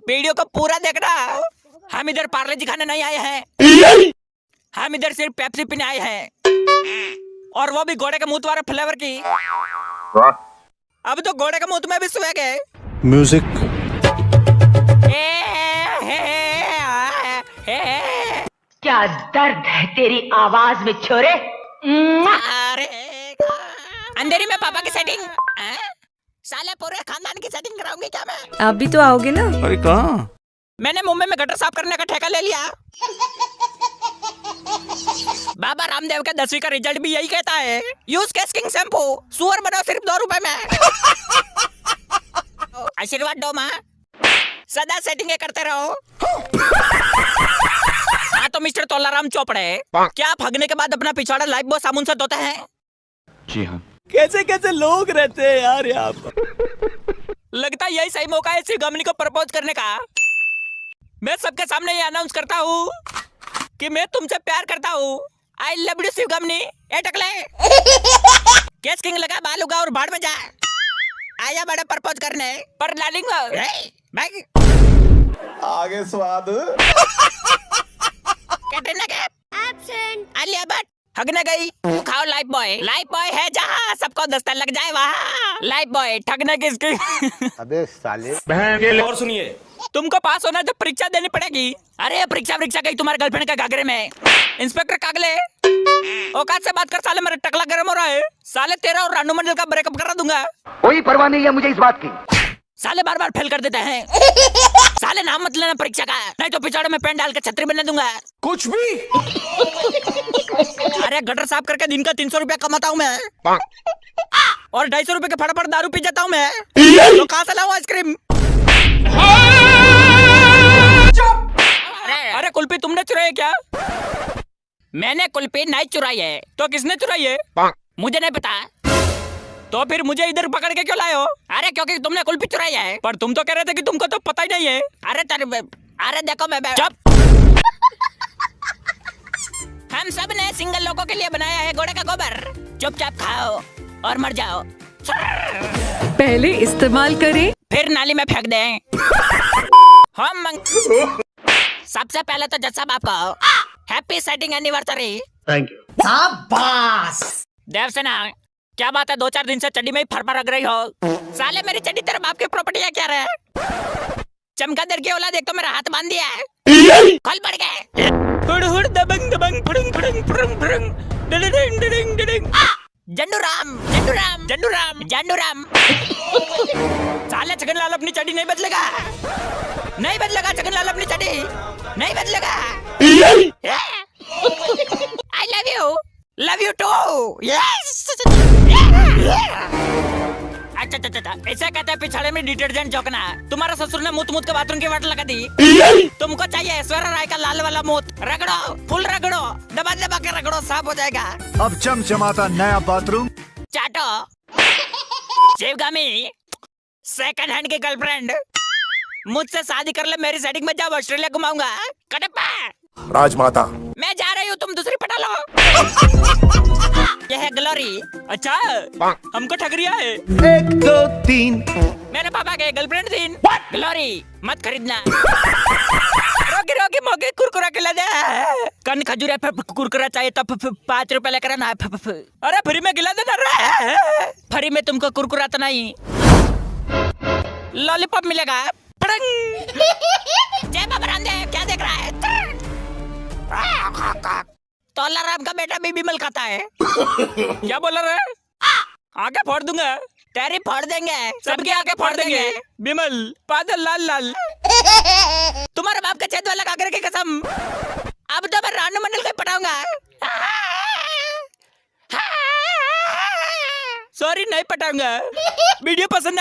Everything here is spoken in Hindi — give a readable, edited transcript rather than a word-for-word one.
वीडियो को पूरा देखना। हम इधर पार्ले जी खाने नहीं आए हैं, हम इधर सिर्फ पेप्सी पीने आए हैं, और वो भी घोड़े के मुंह वाले फ्लेवर की। अब तो घोड़े के मुंह में भी स्वेग है। म्यूजिक। क्या दर्द है तेरी आवाज में छोरे। अरे अंधेरी में पापा की सेटिंग, साले पूरे खानदान की सेटिंग कराऊंगी क्या मैं? आप भी तो आओगे ना? अरे कहाँ? मैंने मुंबई में गटर साफ करने का ठेका ले लिया। बाबा रामदेव के 10वीं का रिजल्ट भी यही कहता है, यूज केस किंग शैम्पू, सुअर बनाओ सिर्फ 2 रुपए में। आशीर्वाद दो माँ, सदा सेटिंग करते रहो। हाँ तो मिस्टर तोलाराम चोपड़े, क्या आप हगने के बाद अपना पिछवाड़ा लाइफ बॉय साबुन से धोते हैं? जी हाँ। कैसे कैसे लोग रहते हैं यार यहाँ पर। लगता है यही सही मौका है शिवगामिनी को प्रपोज करने का। मैं सबके सामने ये अनाउंस करता हूँ कि मैं तुमसे प्यार करता हूँ। आई love you शिवगामिनी। A Takle, case king लगा, बाल उगा और बाढ़ में जा। आया बड़ा प्रपोज करने पर डार्लिंग भाई आगे स्वाद। कैटरीना कैफ एब्सेंट, आलिया भट्ट ठगने गई। खाओ लाइफ बॉय, लाइफ बॉय है जहाँ सबको दस्ता लग जाए वहाँ। लाइफ बॉय ठगने किसकी? अबे साले। और सुनिए, तुमको पास होना तो परीक्षा देनी पड़ेगी। अरे परीक्षा गई तुम्हारे गर्लफ्रेंड के घाघरे में। इंस्पेक्टर कागले, औकात से बात कर साले, मेरा टकला गर्म हो रहा है। साले तेरा और रानू मंडल का ब्रेकअप करा दूंगा। कोई परवाह नहीं है मुझे इस बात की। साले बार बार फेल कर देते हैं। साले नाम मत लेना परीक्षा का, नहीं तो पिछाड़े में पेन डाल के छतरी बना दूंगा। कुछ भी। अरे गटर साफ करके दिन का 300 रुपया कमाता हूँ मैं, और 250 रुपए के फटाफट दारू पी जाता हूँ मैं। तो कहाँ से लाऊं आइसक्रीम? अरे कुल्फी तुमने चुराई क्या? मैंने कुल्फी नहीं चुराई है। तो किसने चुराई है? मुझे नहीं पता। तो फिर मुझे इधर पकड़ के क्यों लाए हो? अरे क्योंकि तुमने कुल्फी चुराई है। पर तुम तो कह रहे थे कि तुमको तो पता ही नहीं है। अरे देखो मैं चुप। हम सब ने सिंगल लोगों के लिए बनाया है घोड़े का गोबर। चुपचाप खाओ और मर जाओ। पहले इस्तेमाल करें फिर नाली में फेंक दें। हम सबसे पहले तो जज साहब आपको happy setting anniversary. Thank you. शाबाश। देवसेना, क्या बात है 2-4 दिन से चड्डी में ही फरमा रग रही हो? साले मेरी चड्डी तेरे बाप की प्रॉपर्टी है क्या रे? चमगादड़ की औलाद, एक तो मेरा हाथ बांध दिया है। कल बढ़ गए। हुड़ हुड़ दबंग दबंग फुड़ुंग फुड़ुंग फुड़ुंग फुड़ुंग डिडिडिंग डिडिंग डिडिंग। जंडू राम। साले छगनलाल अपनी चड्डी नहीं बदलेगा, नहीं बदलेगा। छगनलाल अपनी चड्डी नहीं बदलेगा। I love you too. Yes. अच्छा, ऐसा कहते हैं पिछाड़े में डिटर्जेंट झोंकना। तुम्हारा ससुर ने मुत के बाथरूम की वाट लगा दी। तुमको चाहिए ऐश्वर्या राय का लाल वाला मुत। रगड़ो, फुल रगड़ो, दबा दबा के रगड़ो, साफ हो जाएगा। अब चमचमाता नया बाथरूम। चाटो। शिवगामी, सेकंड हैंड की गर्लफ्रेंड, मुझसे शादी कर ले, मेरी सेटिंग में जाओ, ऑस्ट्रेलिया घुमाऊंगा। कटप्पा राजमाता। मैं जा रही हूँ, तुम दूसरी पटा लो। यह है ग्लोरी। अच्छा, हमको ठग रिया है। 1 2 3। मेरे पापा के गर्लफ्रेंड थी। ग्लोरी मत खरीदना। रोकी मोगे कुरकुरा खिला दे। कन खजूर कुरकुरा चाहिए तो 5 रुपए लेकर आना। अरे फ्री में खिला देना रे। फ्री में तुमको कुरकुरा तो नहीं, लॉलीपॉप मिलेगा। जय बाबा रामदेव, क्या देख रहा है? तोलाराम का बेटा भी बिमल खाता है। क्या बोल रहे? आगे फोड़ दूंगा। तेरी फोड़ देंगे, सबके आगे फोड़ देंगे। बिमल बादल लाल। तुम्हारे बाप का छेद वाला काकर की कसम। अब तो मैं रानू मंडल को पटाऊंगा। सॉरी, नहीं पटाऊंगा। वीडियो पसंद